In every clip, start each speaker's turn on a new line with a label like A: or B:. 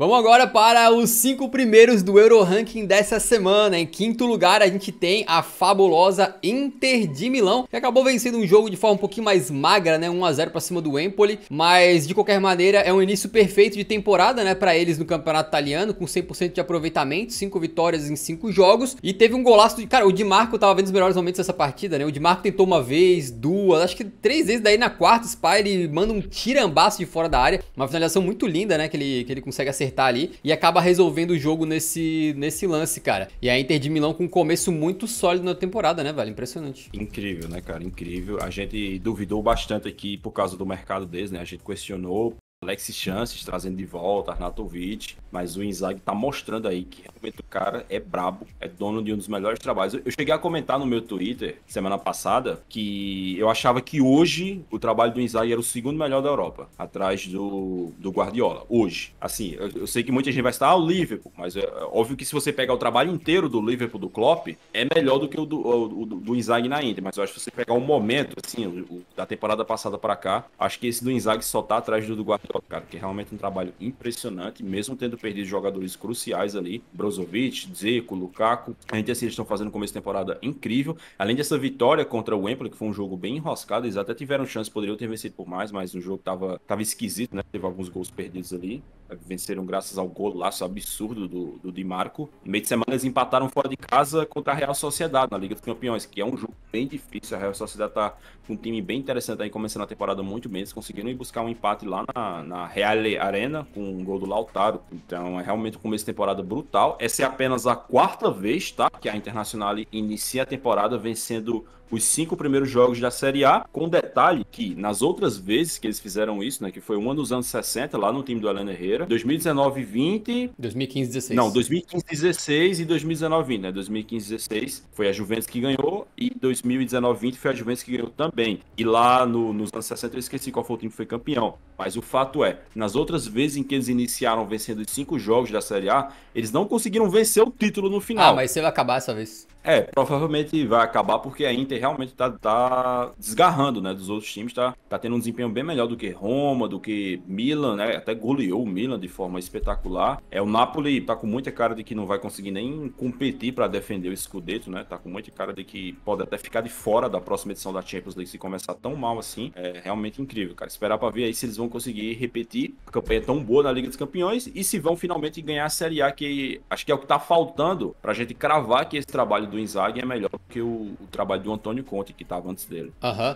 A: Vamos agora para os 5 primeiros do Euro Ranking dessa semana. Em quinto lugar, a gente tem a fabulosa Inter de Milão, que acabou vencendo um jogo de forma um pouquinho mais magra, né? 1 a 0 para cima do Empoli, mas de qualquer maneira é um início perfeito de temporada, né, para eles no campeonato italiano, com 100% de aproveitamento, 5 vitórias em 5 jogos, e teve um golaço de... Cara, o Di Marco tava vendo os melhores momentos dessa partida, né? O Di Marco tentou uma vez, duas, acho que 3 vezes, daí na quarta, Spy, ele manda um tirambaço de fora da área, uma finalização muito linda, né, que ele consegue acertar ali e acaba resolvendo o jogo nesse lance, cara. E a Inter de Milão com um começo muito sólido na temporada, né, velho? Impressionante.
B: Incrível, né, cara? Incrível. A gente duvidou bastante aqui por causa do mercado deles, né? A gente questionou Alexis Chances trazendo de volta, Arnautovic, mas o Inzaghi tá mostrando aí que realmente o cara é brabo, é dono de um dos melhores trabalhos. Eu cheguei a comentar no meu Twitter semana passada que eu achava que hoje o trabalho do Inzaghi era o segundo melhor da Europa, atrás do Guardiola, hoje. Assim, eu sei que muita gente vai estar o Liverpool, mas é óbvio que se você pegar o trabalho inteiro do Liverpool, do Klopp, é melhor do que o do Inzaghi na Inter, mas eu acho que se você pegar o momento, assim, da temporada passada para cá, acho que esse do Inzaghi só tá atrás do Guardiola, cara, que é realmente um trabalho impressionante, mesmo tendo perdido jogadores cruciais ali, Brozovic, Dzeko, Lukaku. A gente assim, eles estão fazendo um começo de temporada incrível. Além dessa vitória contra o Empoli, que foi um jogo bem enroscado, eles até tiveram chance, poderiam ter vencido por mais, mas o jogo tava esquisito, né? Teve alguns gols perdidos ali. Venceram graças ao golaço absurdo do Di Marco. No meio de semana eles empataram fora de casa contra a Real Sociedade na Liga dos Campeões, que é um jogo bem difícil. A Real Sociedade tá com um time bem interessante aí, começando a temporada muito bem. Eles conseguiram ir buscar um empate lá na Real Arena com um gol do Lautaro. Então é realmente um começo de temporada brutal. Essa é apenas a 4ª vez, tá, que a Internacional inicia a temporada vencendo os 5 primeiros jogos da Série A, com detalhe que nas outras vezes que eles fizeram isso, né, que foi uma nos anos 60, lá no time do Alan Herrera, 2019 20...
A: 2015 16.
B: Não, 2015 16 e 2019 20, né? 2015 16 foi a Juventus que ganhou e 2019 20 foi a Juventus que ganhou também. E lá nos anos 60 eu esqueci qual foi o time que foi campeão. Mas o fato é, nas outras vezes em que eles iniciaram vencendo os 5 jogos da Série A, eles não conseguiram vencer o título no final.
A: Ah, mas você vai acabar essa vez.
B: Provavelmente vai acabar porque a Inter realmente tá desgarrando, né, dos outros times, tá tendo um desempenho bem melhor do que Roma, do que Milan, né, até goleou o Milan de forma espetacular. O Napoli tá com muita cara de que não vai conseguir nem competir para defender o Scudetto, né, tá com muita cara de que pode até ficar de fora da próxima edição da Champions League se começar tão mal assim. É realmente incrível, cara. Esperar para ver aí se eles vão conseguir repetir a campanha tão boa na Liga dos Campeões e se vão finalmente ganhar a Série A, que acho que é o que tá faltando pra gente cravar que esse trabalho do Inzaghi é melhor que o trabalho do Antônio Conte, que estava antes dele.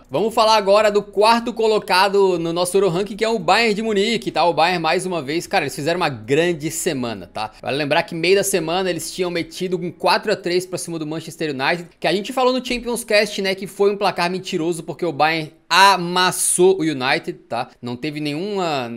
A: Vamos falar agora do 4º colocado no nosso Euro Ranking, que é o Bayern de Munique, tá? O Bayern, mais uma vez, cara, eles fizeram uma grande semana, tá? Vale lembrar que meio da semana eles tinham metido um 4 a 3 pra cima do Manchester United, que a gente falou no Champions Cast, né, que foi um placar mentiroso, porque o Bayern amassou o United, tá? Não teve nenhuma...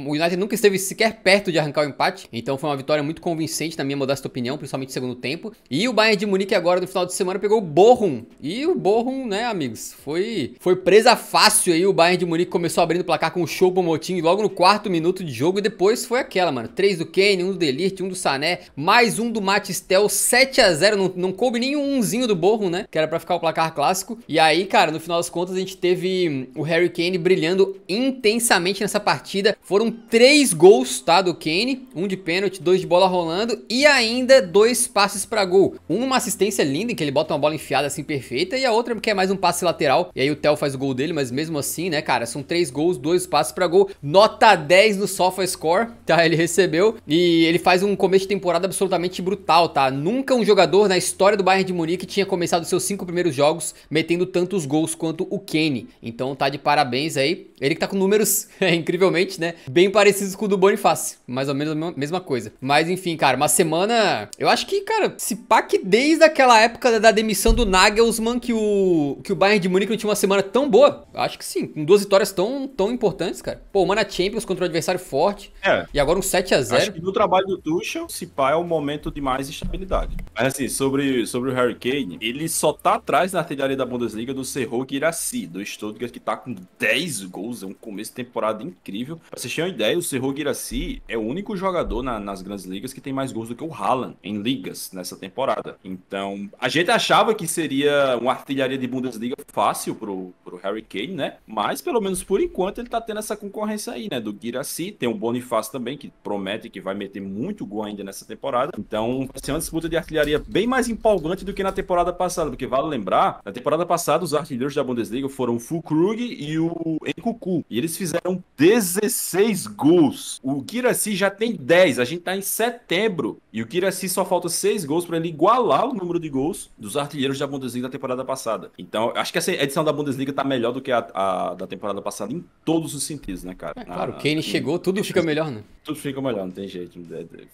A: O United nunca esteve sequer perto de arrancar o empate, então foi uma vitória muito convincente, na minha modesta opinião, principalmente no segundo tempo. E o Bayern de Munique agora, no final de semana, pegou o Bochum. E o Bochum, né, amigos, foi presa fácil aí. O Bayern de Munique começou abrindo o placar com o Choupo-Moting logo no 4º minuto de jogo, e depois foi aquela, mano. 3 do Kane, 1 do De Ligt, 1 do Sané, mais 1 do Matistel, 7 a 0. Não coube nem um umzinho do Bochum, né, que era pra ficar o placar clássico. E aí, cara, no final das contas, a gente teve o Harry Kane brilhando intensamente nessa partida. Foram 3 gols, tá, do Kane, 1 de pênalti, 2 de bola rolando e ainda 2 passes pra gol. Uma assistência linda, em que ele bota uma bola enfiada assim perfeita, e a outra que é mais um passe lateral, e aí o Theo faz o gol dele, mas mesmo assim, né, cara, são 3 gols, 2 passes pra gol, nota 10 no SofaScore, tá, ele recebeu, e ele faz um começo de temporada absolutamente brutal, tá, nunca um jogador na história do Bayern de Munique tinha começado seus 5 primeiros jogos metendo tantos gols quanto o Kane. Então tá de parabéns aí. Ele que tá com números, incrivelmente, né, bem parecidos com o do Boniface. Mais ou menos a mesma coisa. Mas enfim, cara, uma semana... Eu acho que, cara, se pá que desde aquela época da demissão do Nagelsmann que o Bayern de Munique não tinha uma semana tão boa. Eu acho que sim, com 2 vitórias tão importantes, cara. Pô, uma na Champions contra um adversário forte. E agora um 7 a 0.
B: Acho que no trabalho do Tuchel, se pá, é o momento de mais estabilidade. Mas assim, sobre o Harry Kane, ele só tá atrás na artilharia da Bundesliga do Serhou Guirassy, do Stuttgart, que tá com 10 gols, é um começo de temporada incrível. Pra vocês terem uma ideia, o Serhou Guirassy é o único jogador nas grandes ligas que tem mais gols do que o Haaland em ligas nessa temporada. Então, a gente achava que seria uma artilharia de Bundesliga fácil pro pro Harry Kane, né? Mas, pelo menos por enquanto, ele tá tendo essa concorrência aí, né? Do Guirassy, tem o Bonifácio também, que promete que vai meter muito gol ainda nessa temporada. Então, vai ser uma disputa de artilharia bem mais empolgante do que na temporada passada, porque vale lembrar, na temporada passada, os artilheiros da Bundesliga foram o Füllkrug e o Nkunku. E eles fizeram 16 gols. O Guirassy já tem 10. A gente tá em setembro. E o Guirassy só falta 6 gols para ele igualar o número de gols dos artilheiros da Bundesliga da temporada passada. Então, acho que essa edição da Bundesliga tá melhor do que a da temporada passada em todos os sentidos, né, cara?
A: Claro, o Kane chegou, tudo fica melhor, né?
B: Tudo fica melhor, não tem jeito.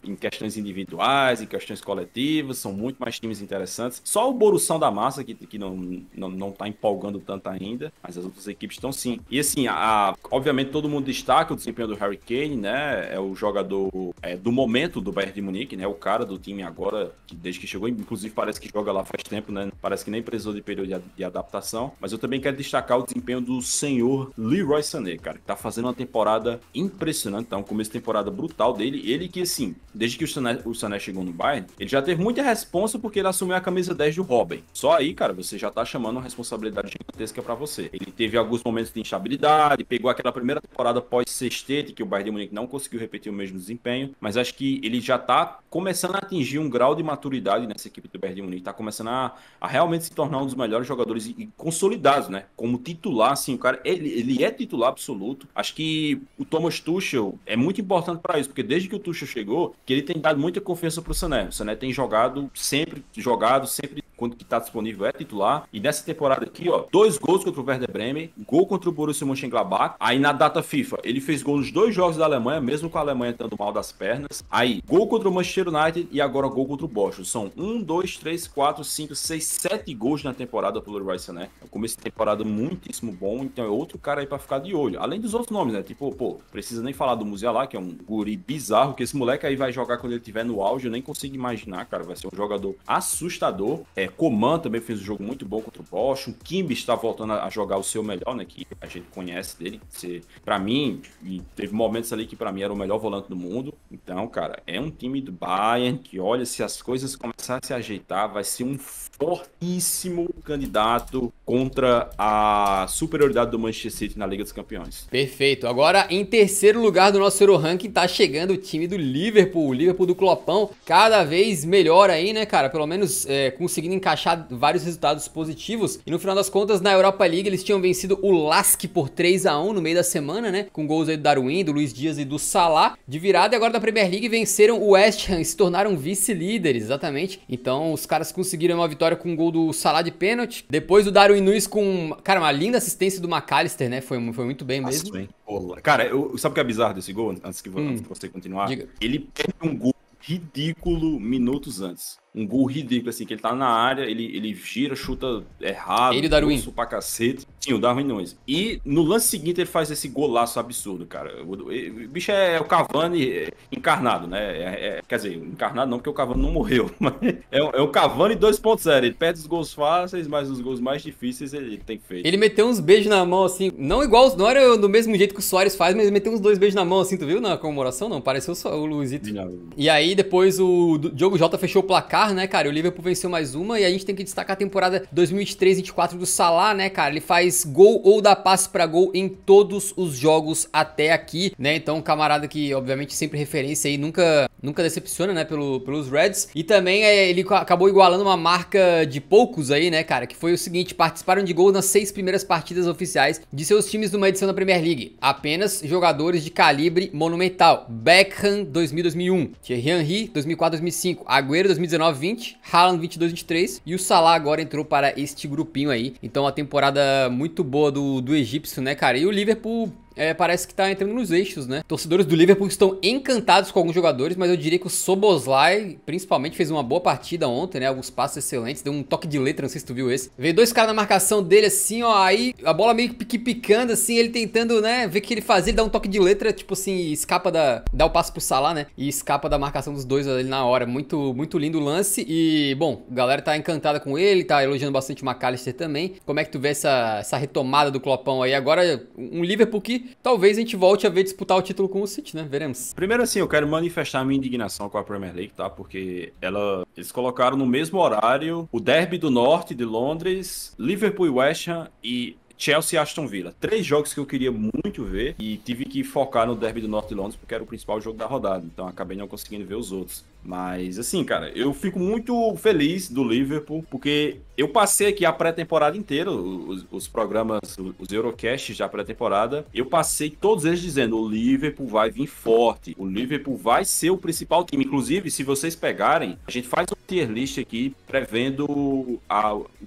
B: Em questões individuais, em questões coletivas, são muito mais times interessantes. Só o Borussão da Massa, que não tá empolgando tanto ainda, mas as outras equipes estão sim. E assim, obviamente todo mundo destaca o desempenho do Harry Kane, né? É o jogador do momento do Bayern de Munique, né? O cara do time agora, desde que chegou, inclusive parece que joga lá faz tempo, né? Parece que nem precisou de período de adaptação. Mas eu também quero destacar o desempenho do senhor Leroy Sané, cara, que tá fazendo uma temporada impressionante, tá? Um começo de temporada brutal dele. Ele que, assim, desde que o Sané chegou no Bayern, ele já teve muita responsa porque ele assumiu a camisa 10 do Robben. Só aí, cara, você já tá chamando uma responsabilidade gigantesca pra você. Ele teve alguns momentos de instabilidade, pegou aquela primeira temporada pós-sextete, que o Bayern de Munique não conseguiu repetir o mesmo desempenho, mas acho que ele já tá começando a atingir um grau de maturidade nessa equipe do Bayern de Munique, tá começando a realmente se tornar um dos melhores jogadores e consolidados, né? Como titular, assim, o cara, ele é titular absoluto. Acho que o Thomas Tuchel é muito importante para isso, porque desde que o Tuchel chegou, que ele tem dado muita confiança pro Sané. O Sané tem jogado sempre quando que tá disponível é titular. E nessa temporada aqui, ó, 2 gols contra o Werder Bremen, gol contra o Borussia Mönchengladbach. Aí na data FIFA, ele fez gol nos 2 jogos da Alemanha, mesmo com a Alemanha estando mal das pernas. Aí, gol contra o Manchester United e agora gol contra o Bochum. São 1, 2, 3, 4, 5, 6, 7 gols na temporada pelo Leroy Sané. É um começo de temporada muitíssimo bom, então é outro cara aí pra ficar de olho. Além dos outros nomes, né? Tipo, pô, precisa nem falar do Musiala, que é um guri bizarro, que esse moleque aí vai jogar quando ele estiver no auge, eu nem consigo imaginar, cara. Vai ser um jogador assustador. Coman também fez um jogo muito bom contra o Bochum. O Kimbi está voltando a jogar o seu melhor, né? Que a gente conhece dele. Pra mim, e teve momentos ali que pra mim era o melhor volante do mundo. Então, cara, é um time do Bayern que, olha, se as coisas começarem a se ajeitar, vai ser um fortíssimo candidato contra a superioridade do Manchester City na Liga dos Campeões.
A: Perfeito. Agora, em terceiro lugar do nosso Euro Ranking, tá chegando o time do Liverpool. O Liverpool do Clopão, cada vez melhor aí, né, cara? Pelo menos conseguindo encaixar vários resultados positivos. E no final das contas, na Europa League, eles tinham vencido o Lask por 3-1 no meio da semana, né? Com gols aí do Darwin, do Luiz Dias e do Salah de virada. E agora da Premier League venceram o West Ham e se tornaram vice-líderes, exatamente. Então, os caras conseguiram uma vitória com um gol do Salah de pênalti. Depois o Darwin Núñez com, cara, uma linda assistência do McAllister, né? Foi muito bem mesmo.
B: Nossa, bem. Cara, sabe o que é bizarro desse gol? Antes de você continuar?
A: Diga.
B: Ele perde um gol ridículo minutos antes. Um gol ridículo, assim, que ele tá na área, ele gira, chuta errado.
A: Ele e o Darwin.
B: Pra cacete. Sim, o Darwin Núñez. E no lance seguinte ele faz esse golaço absurdo, cara. O bicho é o Cavani encarnado, né? Quer dizer, encarnado não, porque o Cavani não morreu. Mas é o Cavani 2.0. Ele perde os gols fáceis, mas os gols mais difíceis ele tem feito.
A: Ele meteu uns beijos na mão, assim, não igual, não era do mesmo jeito que o Suárez faz, mas ele meteu uns 2 beijos na mão, assim, tu viu na comemoração? Não, pareceu só o Luizito. E aí depois o Diogo Jota fechou o placar, né, cara? O Liverpool venceu mais uma e a gente tem que destacar a temporada 2023-24 do Salah, né, cara? Ele faz gol ou dá passe pra gol em todos os jogos até aqui, né? Então, um camarada que, obviamente, sempre referência aí, nunca decepciona, né, pelos Reds. E também ele acabou igualando uma marca de poucos aí, né, cara? Que foi o seguinte, participaram de gol nas 6 primeiras partidas oficiais de seus times numa edição da Premier League. Apenas jogadores de calibre monumental. Beckham, 2000-2001. Thierry Henry, 2004-2005. Agüero, 2019-20. Haaland 22-23 e o Salah agora entrou para este grupinho aí. Então a temporada muito boa do egípcio, né, cara? E o Liverpool parece que tá entrando nos eixos, né? Torcedores do Liverpool estão encantados com alguns jogadores, mas eu diria que o Szoboszlai, principalmente, fez uma boa partida ontem, né? Alguns passos excelentes, deu um toque de letra, não sei se tu viu esse. Veio 2 caras na marcação dele, assim, ó, aí a bola meio que picando, assim, ele tentando, né, ver o que ele fazia, ele dá um toque de letra, tipo assim, escapa dá o passo pro Salah, né? E escapa da marcação dos dois ali na hora. Muito lindo o lance e, bom, a galera tá encantada com ele, tá elogiando bastante o McAllister também. Como é que tu vê essa retomada do Clopão aí? Agora, um Liverpool que talvez a gente volte a ver disputar o título com o City, né? Veremos.
B: Primeiro, assim, eu quero manifestar a minha indignação com a Premier League, tá? Porque eles colocaram no mesmo horário o Derby do Norte de Londres, Liverpool e West Ham e Chelsea e Aston Villa. 3 jogos que eu queria muito ver e tive que focar no derby do Norte de Londres porque era o principal jogo da rodada, então acabei não conseguindo ver os outros. Mas assim, cara, eu fico muito feliz do Liverpool, porque eu passei aqui a pré-temporada inteira, os programas, os Eurocasts da pré-temporada, eu passei todos eles dizendo, o Liverpool vai vir forte, o Liverpool vai ser o principal time. Inclusive, se vocês pegarem, a gente faz um tier list aqui, prevendo o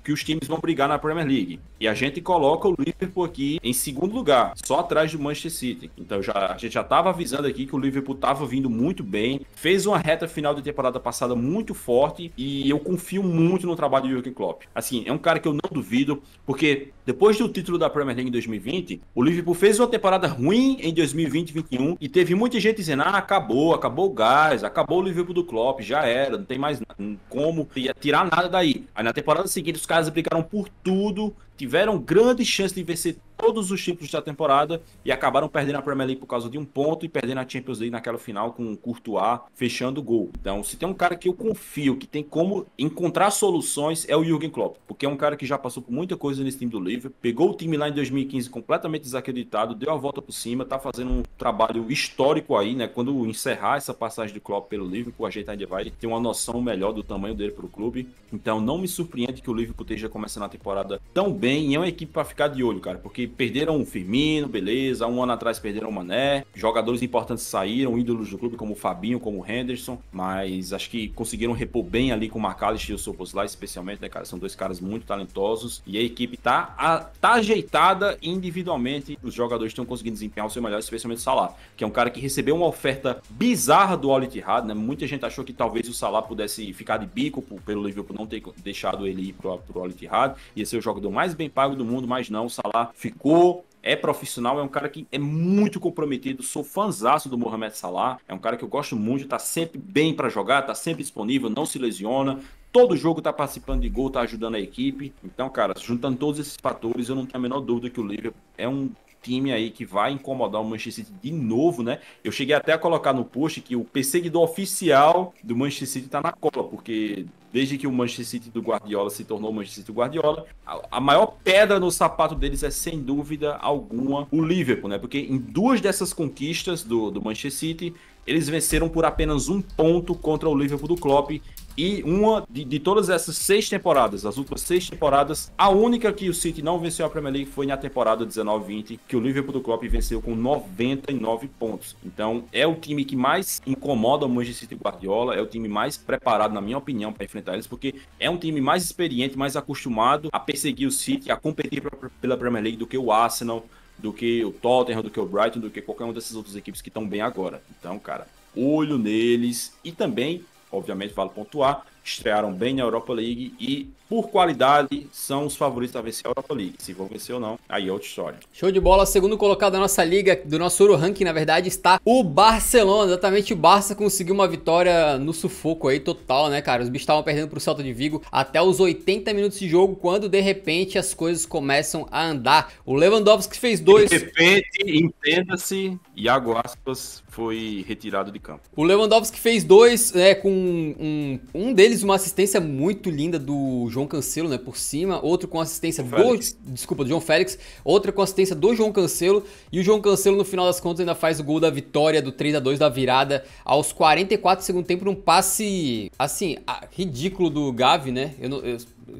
B: que os times vão brigar na Premier League. E a gente coloca o Liverpool aqui em segundo lugar, só atrás do Manchester City. Então a gente já estava avisando aqui que o Liverpool estava vindo muito bem, fez uma reta final de temporada passada muito forte e eu confio muito no trabalho do Jürgen Klopp. Assim, é um cara que eu não duvido, porque depois do título da Premier League em 2020, o Liverpool fez uma temporada ruim em 2020 e 2021 e teve muita gente dizendo, acabou o gás, acabou o Liverpool do Klopp, já era, não tem mais como tirar nada daí. Aí na temporada seguinte os caras brigaram por tudo, tiveram grande chance de vencer todos os títulos da temporada e acabaram perdendo a Premier League por causa de um ponto e perdendo a Champions League naquela final com o Courtois fechando o gol. Então, se tem um cara que eu confio, que tem como encontrar soluções, é o Jürgen Klopp, porque é um cara que já passou por muita coisa nesse time do Liverpool, pegou o time lá em 2015 completamente desacreditado, deu a volta por cima, tá fazendo um trabalho histórico aí, né? Quando encerrar essa passagem do Klopp pelo Liverpool, a gente ainda vai ter uma noção melhor do tamanho dele pro clube. Então, não me surpreende que o Liverpool esteja começando a temporada tão bem, e é uma equipe para ficar de olho, cara, porque perderam o Firmino, beleza, um ano atrás perderam o Mané, jogadores importantes saíram, ídolos do clube como o Fabinho, como o Henderson, mas acho que conseguiram repor bem ali com o McAllister e o Szoboszlai, especialmente, né, cara, são 2 caras muito talentosos, e a equipe tá ajeitada individualmente, os jogadores estão conseguindo desempenhar o seu melhor, especialmente o Salah, que é um cara que recebeu uma oferta bizarra do Al Ittihad, né, muita gente achou que talvez o Salah pudesse ficar de bico pelo Liverpool não ter deixado ele ir pro Al Ittihad, ia ser o jogador mais bem pago do mundo, mas não, o Salah ficou, é profissional, é um cara que é muito comprometido, sou fãzaço do Mohamed Salah, é um cara que eu gosto muito, tá sempre bem para jogar, tá sempre disponível, não se lesiona, todo jogo tá participando de gol, tá ajudando a equipe, então, cara, juntando todos esses fatores, eu não tenho a menor dúvida que o Liverpool é um time aí que vai incomodar o Manchester City de novo, né? Eu cheguei até a colocar no post que o perseguidor oficial do Manchester City tá na cola, porque desde que o Manchester City do Guardiola se tornou o Manchester City do Guardiola, a maior pedra no sapato deles é, sem dúvida alguma, o Liverpool, né? Porque em 2 dessas conquistas do Manchester City, eles venceram por apenas 1 ponto contra o Liverpool do Klopp. E uma de todas essas 6 temporadas, as últimas 6 temporadas, a única que o City não venceu a Premier League foi na temporada 19-20, que o Liverpool do Klopp venceu com 99 pontos. Então, é o time que mais incomoda o Manchester City Guardiola, é o time mais preparado, na minha opinião, para enfrentar eles, porque é um time mais experiente, mais acostumado a perseguir o City, a competir pela Premier League do que o Arsenal, do que o Tottenham, do que o Brighton, do que qualquer uma dessas outras equipes que estão bem agora. Então, cara, olho neles e também, obviamente, vale pontuar, estrearam bem na Europa League e, por qualidade, são os favoritos a vencer a Europa League. Se vão vencer ou não, aí é outra história.
A: Show de bola. Segundo colocado da nossa liga, do nosso Euro Ranking, na verdade, está o Barcelona. Exatamente, o Barça conseguiu uma vitória no sufoco aí, total, né, cara? Os bichos estavam perdendo pro Celta de Vigo até os 80 minutos de jogo, quando, de repente, as coisas começam a andar. O Lewandowski fez 2...
B: De repente, entenda-se, Iago Aspas foi retirado de campo.
A: O Lewandowski fez 2, né, com um deles uma assistência muito linda do João Cancelo, né, por cima, outro com assistência do João Félix, outra com assistência do João Cancelo, e o João Cancelo no final das contas ainda faz o gol da vitória, do 3-2 da virada, aos 44 do segundo tempo, num passe, assim, ridículo do Gavi, né,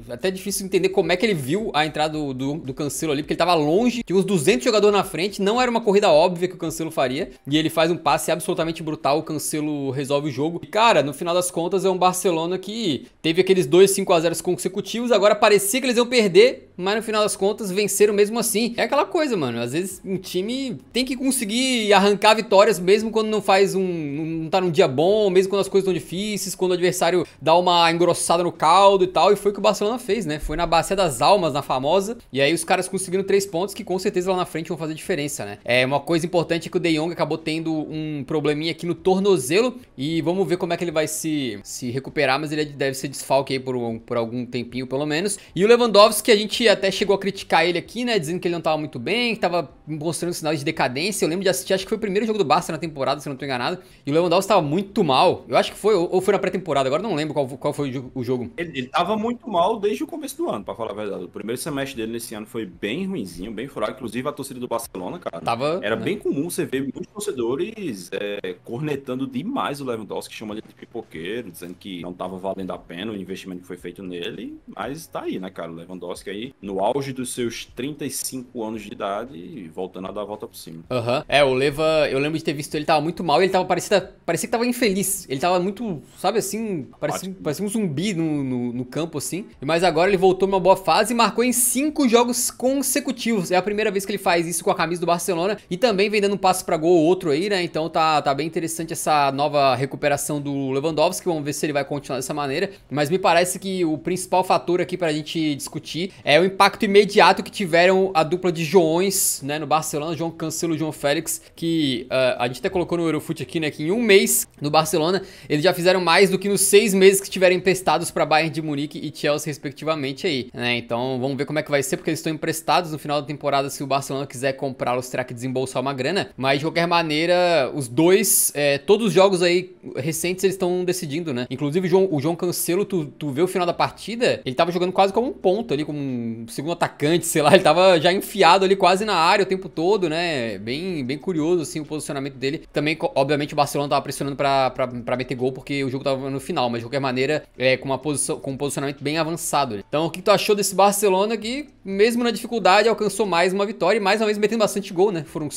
A: até difícil entender como é que ele viu a entrada do Cancelo ali, porque ele tava longe, tinha uns 200 jogadores na frente, não era uma corrida óbvia que o Cancelo faria, e ele faz um passe absolutamente brutal, o Cancelo resolve o jogo. E cara, no final das contas é um Barcelona que teve aqueles 2 5-0 consecutivos, agora parecia que eles iam perder, mas no final das contas venceram mesmo assim. É aquela coisa, mano, às vezes um time tem que conseguir arrancar vitórias mesmo quando não faz não tá num dia bom, mesmo quando as coisas estão difíceis, quando o adversário dá uma engrossada no caldo e tal, e foi o que o Barcelona fez, né? Foi na Bacia das Almas, na famosa, e aí os caras conseguiram 3 pontos que com certeza lá na frente vão fazer diferença, né? É uma coisa importante é que o De Jong acabou tendo um probleminha aqui no tornozelo, e vamos ver como é que ele vai se recuperar, mas ele deve ser desfalque aí por algum tempinho pelo menos. E o Lewandowski, a gente até chegou a criticar ele aqui, né? Dizendo que ele não tava muito bem, que tava mostrando sinais de decadência. Eu lembro de assistir, acho que foi o primeiro jogo do Barça na temporada, se eu não tô enganado, e o Lewandowski tava muito mal. Eu acho que foi, ou foi na pré-temporada, agora não lembro qual foi o jogo.
B: Ele tava muito mal mal desde o começo do ano, pra falar a verdade. O primeiro semestre dele nesse ano foi bem ruinzinho, bem furado. Inclusive a torcida do Barcelona, cara, era bem comum você ver muitos torcedores cornetando demais o Lewandowski, chamando ele de pipoqueiro, dizendo que não tava valendo a pena o investimento que foi feito nele. Mas tá aí, né, cara? O Lewandowski aí, no auge dos seus 35 anos de idade, voltando a dar a volta por cima.
A: O Leva, eu lembro de ter visto ele tava muito mal e ele tava, parecia que tava infeliz. Ele tava muito, sabe assim, parecia um zumbi no campo, assim. Mas agora ele voltou numa boa fase e marcou em 5 jogos consecutivos. É a primeira vez que ele faz isso com a camisa do Barcelona e também vem dando um passo pra gol ou outro aí, né? Então tá bem interessante essa nova recuperação do Lewandowski. Vamos ver se ele vai continuar dessa maneira. Mas me parece que o principal fator aqui pra gente discutir é o impacto imediato que tiveram a dupla de Joões, né, no Barcelona, João Cancelo e João Félix, que a gente até colocou no Eurofut aqui, né, que em um mês no Barcelona, eles já fizeram mais do que nos 6 meses que estiveram emprestados para Bayern de Munique e Chelsea, respectivamente, aí, né? Então vamos ver como é que vai ser, porque eles estão emprestados no final da temporada. Se o Barcelona quiser comprá-los, terá que desembolsar uma grana, mas de qualquer maneira, os dois, todos os jogos aí recentes, eles estão decidindo, né? Inclusive o João Cancelo, tu vê o final da partida, ele tava jogando quase como um ponto ali, como um segundo atacante, sei lá, ele tava já enfiado ali quase na área o tempo todo, né? Bem curioso, assim, o posicionamento dele. Também, obviamente, o Barcelona tava pressionando pra meter gol, porque o jogo tava no final, mas de qualquer maneira, com um posicionamento bem avançado. Então, o que tu achou desse Barcelona que, mesmo na dificuldade, alcançou mais uma vitória e mais uma vez metendo bastante gol, né? Foram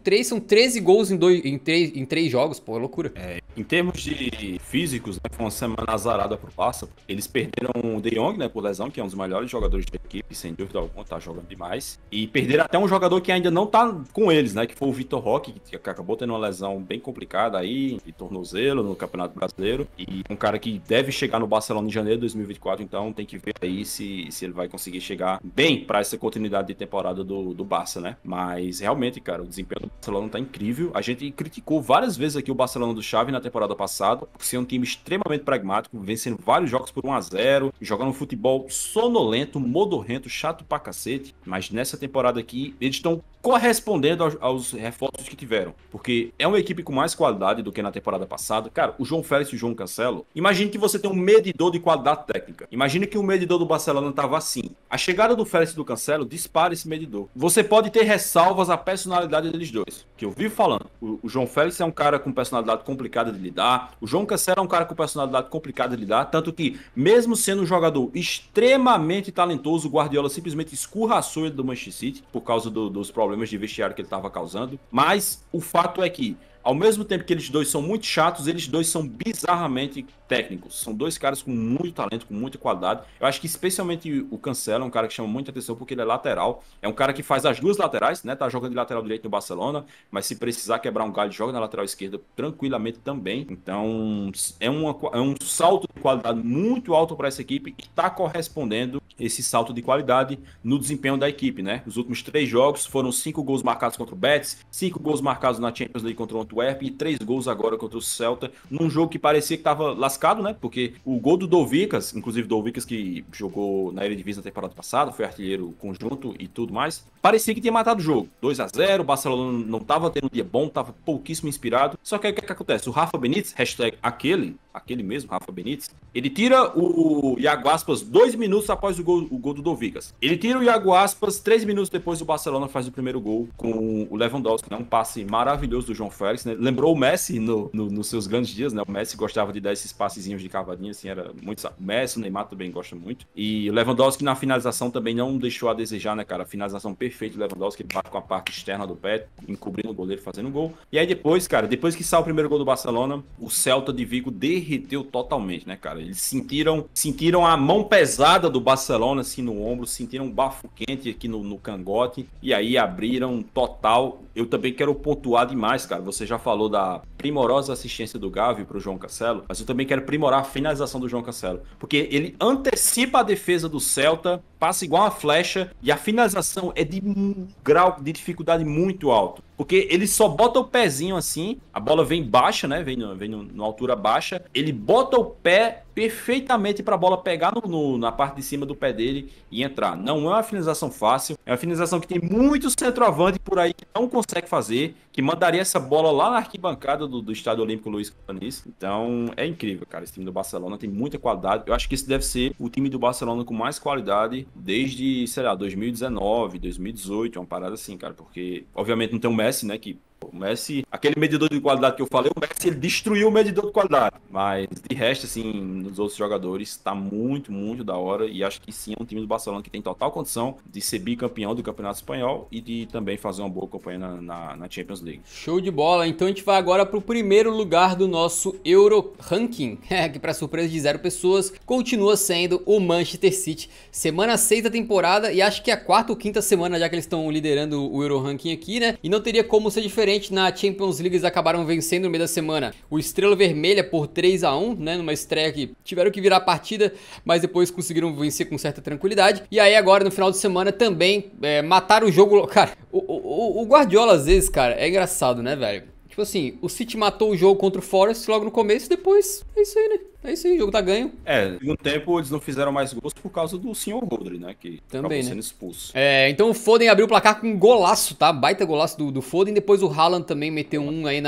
A: 3, são 13 gols em 3 jogos, pô, é loucura.
B: Em termos de físicos, né, foi uma semana azarada pro Barça. Eles perderam o De Jong, né, por lesão, que é um dos melhores jogadores da equipe, sem dúvida alguma, tá jogando demais. E perderam até um jogador que ainda não tá com eles, né, que foi o Vitor Roque, que acabou tendo uma lesão bem complicada aí, de tornozelo no Campeonato Brasileiro. E um cara que deve chegar no Barcelona em janeiro de 2024, então tem que ver aí se ele vai conseguir chegar bem para essa continuidade de temporada do Barça, né? Mas realmente, cara, o desempenho do Barcelona tá incrível. A gente criticou várias vezes aqui o Barcelona do Xavi na temporada passada, por ser um time extremamente pragmático, vencendo vários jogos por 1-0, jogando um futebol sonolento, modorrento, chato pra cacete. Mas nessa temporada aqui, eles estão correspondendo aos reforços que tiveram, porque é uma equipe com mais qualidade do que na temporada passada. Cara, o João Félix e o João Cancelo, imagine que você tem um medidor de qualidade técnica. Imagine que o medidor do Barcelona tava assim. A chegada do Félix e do Cancelo dispara esse medidor. Você pode ter ressalvas à personalidade deles dois, que eu vivo falando. O João Félix é um cara com personalidade complicada de lidar, o João Cancelo é um cara com personalidade complicada de lidar, tanto que, mesmo sendo um jogador extremamente talentoso, o Guardiola simplesmente escorraçou ele do Manchester City por causa dos problemas de vestiário que ele estava causando. Mas o fato é que, ao mesmo tempo que eles dois são muito chatos, eles dois são bizarramente técnicos. São dois caras com muito talento, com muita qualidade. Eu acho que especialmente o Cancelo é um cara que chama muita atenção porque ele é lateral. É um cara que faz as duas laterais, né? Tá jogando de lateral direito no Barcelona, mas se precisar quebrar um galho, joga na lateral esquerda tranquilamente também. Então, é um salto de qualidade muito alto para essa equipe e tá correspondendo esse salto de qualidade no desempenho da equipe, né? Os últimos 3 jogos foram 5 gols marcados contra o Betis, 5 gols marcados na Champions League contra o Antwerp e 3 gols agora contra o Celta, num jogo que parecia que tava lascado, né? Porque o gol do Dovicas, inclusive Dovicas que jogou na Eredivisie na temporada passada, foi artilheiro conjunto e tudo mais, parecia que tinha matado o jogo. 2-0, o Barcelona não tava tendo um dia bom, tava pouquíssimo inspirado. Só que aí o que acontece? O Rafa Benítez, hashtag aquele mesmo, Rafa Benítez, ele tira o Iago Aspas 2 minutos após o gol do Dovicas. Ele tira o Iago Aspas 3 minutos depois, o Barcelona faz o primeiro gol com o Lewandowski, né? Um passe maravilhoso do João Félix, né? Lembrou o Messi nos seus grandes dias, né? O Messi gostava de dar esses passezinhos de cavadinha, assim, era muito... O Messi, o Neymar também gosta muito. E o Lewandowski na finalização também não deixou a desejar, né, cara? A finalização perfeita do Lewandowski, ele bate com a parte externa do pé, encobrindo o goleiro, fazendo o gol. E aí depois, cara, depois que sai o primeiro gol do Barcelona, o Celta de Vigo derreteu totalmente, né, cara? Eles sentiram a mão pesada do Barcelona, assim, no ombro, sentiram um bafo quente aqui no cangote, e aí abriram total. Eu também quero pontuar demais, cara. Você já falou da primorosa assistência do Gavi pro João Cancelo, mas eu também quero primorar a finalização do João Cancelo, porque ele antecipa a defesa do Celta, passa igual uma flecha, e a finalização é de um grau de dificuldade muito alto. Porque ele só bota o pezinho assim, a bola vem baixa, né? Vem numa altura baixa. Ele bota o pé, perfeitamente para a bola pegar na parte de cima do pé dele e entrar. Não é uma finalização fácil, é uma finalização que tem muito centroavante por aí que não consegue fazer, que mandaria essa bola lá na arquibancada do Estádio Olímpico Luiz Campaniz. Então, é incrível, cara, esse time do Barcelona tem muita qualidade. Eu acho que esse deve ser o time do Barcelona com mais qualidade desde, sei lá, 2019, 2018, uma parada assim, cara, porque obviamente não tem o Messi, né, que o Messi, aquele medidor de qualidade que eu falei, o Messi ele destruiu o medidor de qualidade. Mas de resto, assim, nos outros jogadores, tá muito, muito da hora. E acho que sim, é um time do Barcelona que tem total condição de ser bicampeão do Campeonato Espanhol e de também fazer uma boa campanha na Champions League.
A: Show de bola. Então a gente vai agora pro primeiro lugar do nosso Euro Ranking, que para surpresa de 0 pessoas, continua sendo o Manchester City. Semana 6 da temporada e acho que é a 4ª ou 5ª semana já que eles estão liderando o Euro Ranking aqui, né? E não teria como ser diferente. Na Champions League eles acabaram vencendo no meio da semana o Estrela Vermelha por 3-1, né, numa estreia que tiveram que virar a partida, mas depois conseguiram vencer com certa tranquilidade. E aí agora no final de semana também mataram o jogo. Cara, o Guardiola às vezes, cara, é engraçado, né, velho? Tipo assim, o City matou o jogo contra o Forest logo no começo e depois é isso aí, né? É isso aí, o jogo tá ganho.
B: No segundo tempo eles não fizeram mais gols por causa do senhor Rodri, né? Que
A: também,
B: acabou sendo
A: né?
B: expulso.
A: Então o Foden abriu o placar com um golaço, tá? Baita golaço do Foden. Depois o Haaland também meteu um aí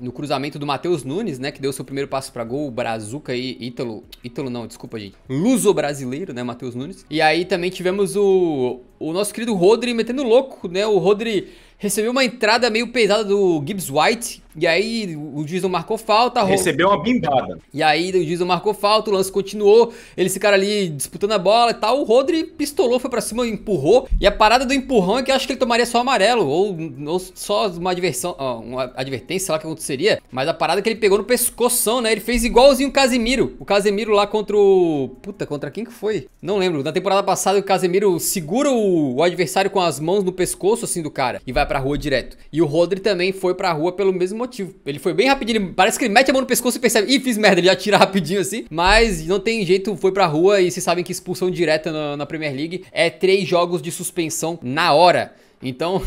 A: no cruzamento do Matheus Nunes, né? Que deu seu primeiro passo pra gol. O Brazuca aí, Ítalo não, desculpa, gente. Luso-brasileiro, né? Matheus Nunes. E aí também tivemos o nosso querido Rodri metendo louco, né? O Rodri recebeu uma entrada meio pesada do Gibbs White. E aí o juiz não marcou falta.
B: Recebeu uma bimbada.
A: E aí o juiz não marcou falta, o lance continuou. Eles ficaram ali disputando a bola e tal. O Rodri pistolou, foi pra cima e empurrou. E a parada do empurrão é que eu acho que ele tomaria só amarelo. Ou só uma advertência, sei lá o que aconteceria. Mas a parada é que ele pegou no pescoção, né? Ele fez igualzinho o Casemiro. O Casemiro lá contra o... Puta, contra quem que foi? Não lembro. Na temporada passada o Casemiro segura o adversário com as mãos no pescoço, assim, do cara. E vai pra rua direto. E o Rodri também foi pra rua pelo mesmo motivo. Ele foi bem rapidinho, parece que ele mete a mão no pescoço e percebe, ih, fiz merda, ele já tira rapidinho assim, mas não tem jeito, foi pra rua e vocês sabem que expulsão direta na Premier League é 3 jogos de suspensão na hora. Então,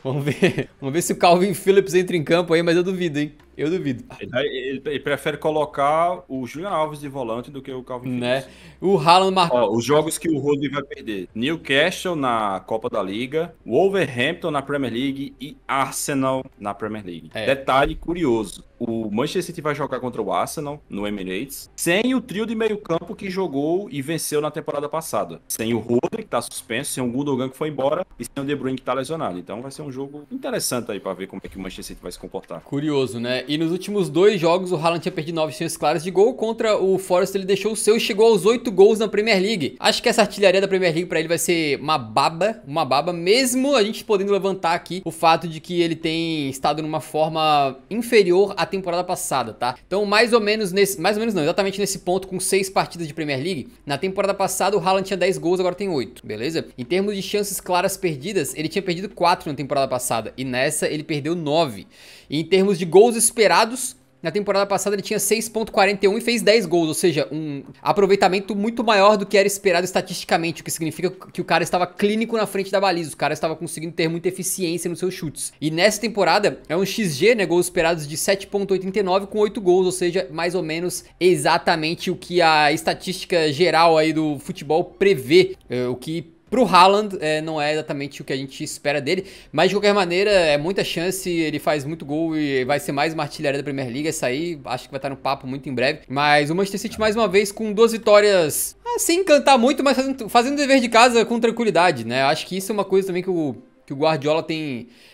A: vamos ver se o Calvin Phillips entra em campo aí, mas eu duvido, hein? Eu duvido.
B: Ele prefere colocar o Julian Alves de volante do que o Calvin Phillips.
A: Né? O Haaland marcou.
B: Os jogos que o Rodri vai perder: Newcastle na Copa da Liga, Wolverhampton na Premier League e Arsenal na Premier League. Detalhe curioso: o Manchester City vai jogar contra o Arsenal no Emirates sem o trio de meio campo que jogou e venceu na temporada passada. Sem o Rodri, que tá suspenso, sem o Gundogan, que foi embora, e sem o De Bruyne, que tá lesionado. Então vai ser um jogo interessante aí pra ver como é que o Manchester City vai se comportar.
A: Curioso, né? E nos últimos 2 jogos o Haaland tinha perdido 9 chances claras de gol. Contra o Forest ele deixou o seu e chegou aos 8 gols na Premier League. Acho que essa artilharia da Premier League pra ele vai ser uma baba, mesmo a gente podendo levantar aqui o fato de que ele tem estado numa forma inferior à temporada passada, tá? Então mais ou menos não, exatamente nesse ponto, com 6 partidas de Premier League, na temporada passada o Haaland tinha 10 gols, agora tem 8, beleza? Em termos de chances claras perdidas, ele tinha perdido 4 na temporada passada e nessa ele perdeu 9. E em termos de gols esperados, na temporada passada ele tinha 6.41 e fez 10 gols, ou seja, um aproveitamento muito maior do que era esperado estatisticamente, o que significa que o cara estava clínico na frente da baliza, o cara estava conseguindo ter muita eficiência nos seus chutes. E nessa temporada é um XG, né, gols esperados de 7.89 com 8 gols, ou seja, mais ou menos exatamente o que a estatística geral aí do futebol prevê, o que pro Haaland não é exatamente o que a gente espera dele, mas de qualquer maneira é muita chance, ele faz muito gol e vai ser mais uma artilharia da Premier League. Essa aí acho que vai estar no papo muito em breve, mas o Manchester City mais uma vez com 2 vitórias, sem encantar muito, mas fazendo o dever de casa com tranquilidade, né? Acho que isso é uma coisa também que o Guardiola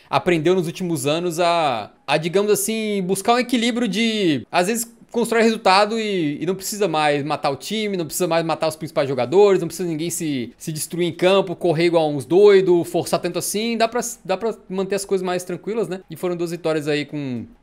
A: aprendeu nos últimos anos a, digamos assim, buscar um equilíbrio de, às vezes, constrói resultado e não precisa mais matar o time, não precisa mais matar os principais jogadores, não precisa ninguém se destruir em campo, correr igual uns doidos, forçar tanto assim, dá pra manter as coisas mais tranquilas, né? E foram 2 vitórias aí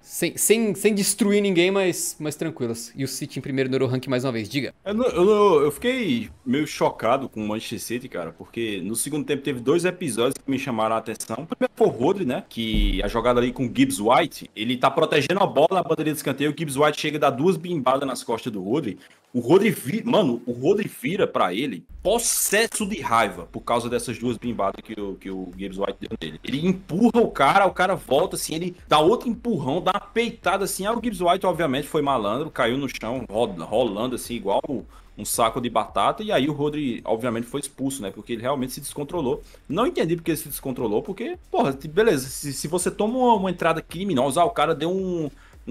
A: sem destruir ninguém, mas tranquilas. E o City em primeiro no Euroranking mais uma vez, diga.
B: Eu fiquei meio chocado com o Manchester City, cara, porque no segundo tempo teve 2 episódios que me chamaram a atenção. O primeiro foi o Rodri, né? Que a jogada ali com o Gibbs White, ele tá protegendo a bola na bandeirinha de escanteio, o Gibbs White chega e dá duas bimbadas nas costas do Rodri. Mano, o Rodri vira pra ele possesso de raiva por causa dessas duas bimbadas que o Gibbs White deu nele. Ele empurra o cara volta assim, ele dá outro empurrão, dá uma peitada assim. Aí o Gibbs White, obviamente, foi malandro, caiu no chão, rolando assim, igual um saco de batata. E aí o Rodri, obviamente, foi expulso, né? Porque ele realmente se descontrolou. Não entendi porque ele se descontrolou, porque, porra, beleza, se você toma uma entrada criminosa, o cara deu um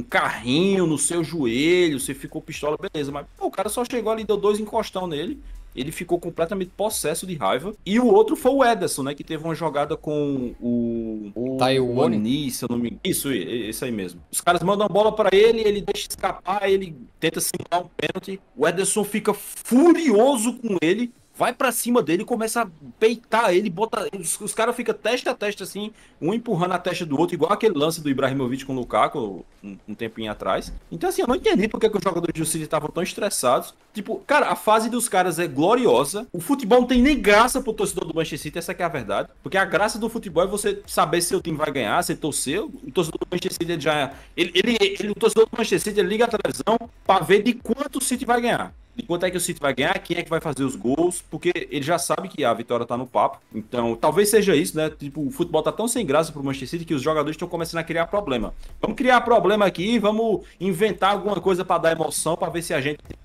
B: carrinho no seu joelho, você ficou pistola, beleza, mas pô, o cara só chegou ali, deu 2 encostão nele, ele ficou completamente possesso de raiva. E o outro foi o Ederson, né, que teve uma jogada com o
A: Taiwane,
B: se eu não me engano. Isso, esse aí mesmo. Os caras mandam a bola pra ele deixa escapar, ele tenta simular um pênalti, o Ederson fica furioso com ele, vai pra cima dele, começa a peitar ele, os caras ficam testa a testa assim, um empurrando a testa do outro, igual aquele lance do Ibrahimovic com o Lukaku um tempinho atrás. Então assim, eu não entendi porque que os jogadores do City estavam tão estressados. Tipo, cara, a fase dos caras é gloriosa, o futebol não tem nem graça pro torcedor do Manchester City, essa que é a verdade, porque a graça do futebol é você saber se seu time vai ganhar, você torcer. O torcedor do Manchester City o torcedor do Manchester City liga a televisão pra ver de quanto o City vai ganhar. De quanto é que o City vai ganhar, quem é que vai fazer os gols, porque ele já sabe que a vitória tá no papo. Então, talvez seja isso, né? Tipo, o futebol tá tão sem graça pro Manchester City que os jogadores estão começando a criar problema. Vamos criar problema aqui, vamos inventar alguma coisa para dar emoção, para ver se a gente tem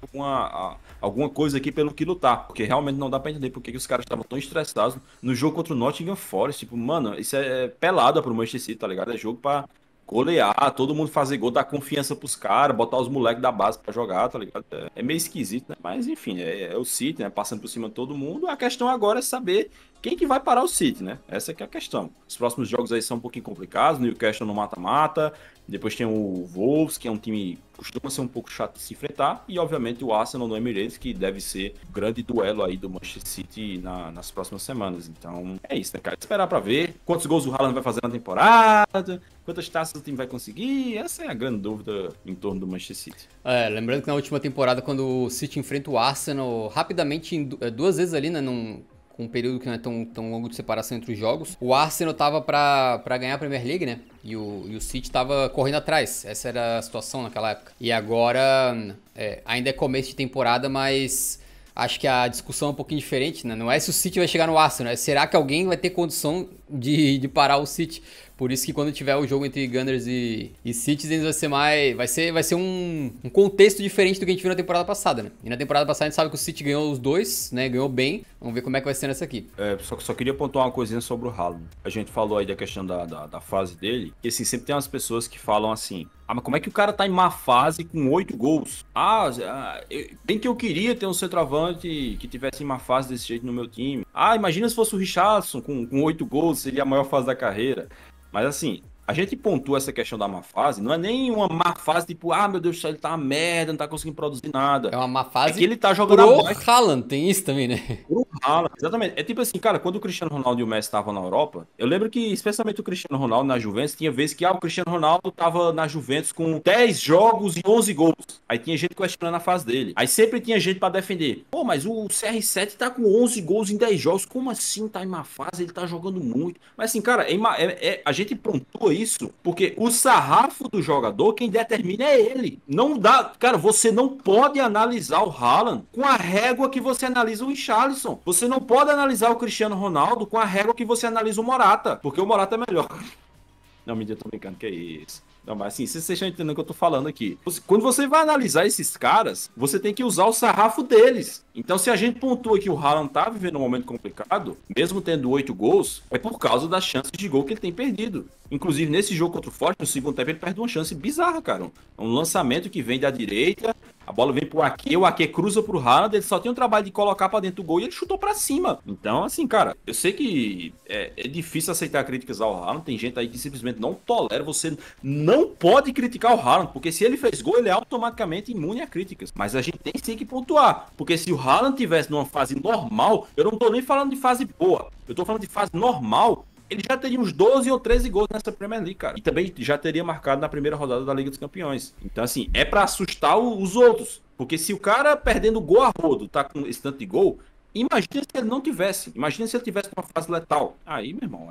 B: alguma coisa aqui pelo que lutar. Porque realmente não dá pra entender porque que os caras estavam tão estressados no jogo contra o Nottingham Forest. Tipo, mano, isso é pelada pro Manchester City, tá ligado? É jogo pra golear, todo mundo fazer gol, dar confiança pros caras, botar os moleques da base pra jogar, tá ligado? É meio esquisito, né? Mas enfim, é o City, né? Passando por cima de todo mundo. A questão agora é saber quem que vai parar o City, né? Essa que é a questão. Os próximos jogos aí são um pouquinho complicados, Newcastle no mata-mata, depois tem o Wolves, que é um time que costuma ser um pouco chato de se enfrentar, e obviamente o Arsenal no Emirates, que deve ser o grande duelo aí do Manchester City nas próximas semanas. Então é isso, né, cara? Esperar pra ver quantos gols o Haaland vai fazer na temporada, quantas taças o time vai conseguir. Essa é a grande dúvida em torno do Manchester City.
A: Lembrando que na última temporada, quando o City enfrenta o Arsenal, rapidamente, 2 vezes ali, né, com um período que não é tão longo de separação entre os jogos, o Arsenal tava pra ganhar a Premier League, né? E o City tava correndo atrás. Essa era a situação naquela época. E agora, ainda é começo de temporada, mas acho que a discussão é um pouquinho diferente, né? Não é se o City vai chegar no Arsenal, é será que alguém vai ter condição de parar o City? Por isso que quando tiver o jogo entre Gunners e Citizens vai ser um contexto diferente do que a gente viu na temporada passada, né? E na temporada passada a gente sabe que o City ganhou os dois, né? Ganhou bem. Vamos ver como é que vai ser nessa aqui.
B: Só queria pontuar uma coisinha sobre o Haaland. A gente falou aí da questão da fase dele, e assim, sempre tem umas pessoas que falam assim: mas como é que o cara tá em má fase com 8 gols? Bem que eu queria ter um centroavante que tivesse em má fase desse jeito no meu time. Imagina se fosse o Richarlison com 8 gols, seria a maior fase da carreira. Mas assim, a gente pontua essa questão da má fase, não é nem uma má fase tipo, meu Deus do céu, ele tá uma merda, não tá conseguindo produzir nada.
A: É uma má fase
B: que ele tá jogando
A: pro Haaland, tem isso também, né?
B: Pro Haaland, exatamente. É tipo assim, cara, quando o Cristiano Ronaldo e o Messi estavam na Europa, eu lembro que, especialmente o Cristiano Ronaldo na Juventus, tinha vezes que o Cristiano Ronaldo tava na Juventus com 10 jogos e 11 gols. Aí tinha gente questionando a fase dele. Aí sempre tinha gente pra defender. Pô, mas o CR7 tá com 11 gols em 10 jogos. Como assim tá em má fase? Ele tá jogando muito. Mas assim, cara, a gente pontua isso porque o sarrafo do jogador, quem determina é ele. Não dá, cara, você não pode analisar o Haaland com a régua que você analisa o Richarlison. Você não pode analisar o Cristiano Ronaldo com a régua que você analisa o Morata, porque o Morata é melhor. Não, mentira, tô brincando, que é isso. Não, mas assim, vocês estão entendendo o que eu tô falando aqui. Quando você vai analisar esses caras, você tem que usar o sarrafo deles. Então, se a gente pontua que o Haaland tá vivendo um momento complicado, mesmo tendo 8 gols, é por causa das chances de gol que ele tem perdido. Inclusive, nesse jogo contra o Forte, no segundo tempo, ele perde uma chance bizarra, cara. Um lançamento que vem da direita, a bola vem pro Ake, o Ake cruza pro Haaland, ele só tem o trabalho de colocar pra dentro do gol e ele chutou pra cima. Então, assim, cara, eu sei que é difícil aceitar críticas ao Haaland, tem gente aí que simplesmente não tolera, você não pode criticar o Haaland, porque se ele fez gol, ele é automaticamente imune a críticas. Mas a gente tem sim que pontuar, porque se o Haaland tivesse numa fase normal, eu não tô nem falando de fase boa, eu tô falando de fase normal, ele já teria uns 12 ou 13 gols nessa Premier League, cara. E também já teria marcado na primeira rodada da Liga dos Campeões. Então, assim, é pra assustar os outros. Porque se o cara perdendo gol a rodo tá com esse tanto de gol, imagina se ele não tivesse. Imagina se ele tivesse uma fase letal. Aí, meu irmão,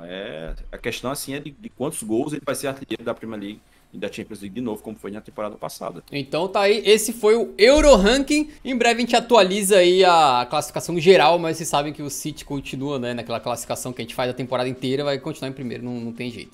B: a questão assim é de quantos gols ele vai ser artilheiro da Premier League e da Champions League de novo, como foi na temporada passada.
A: Então tá aí, esse foi o Euro Ranking. Em breve a gente atualiza aí a classificação geral, mas vocês sabem que o City continua, né, naquela classificação que a gente faz a temporada inteira, vai continuar em primeiro, não tem jeito.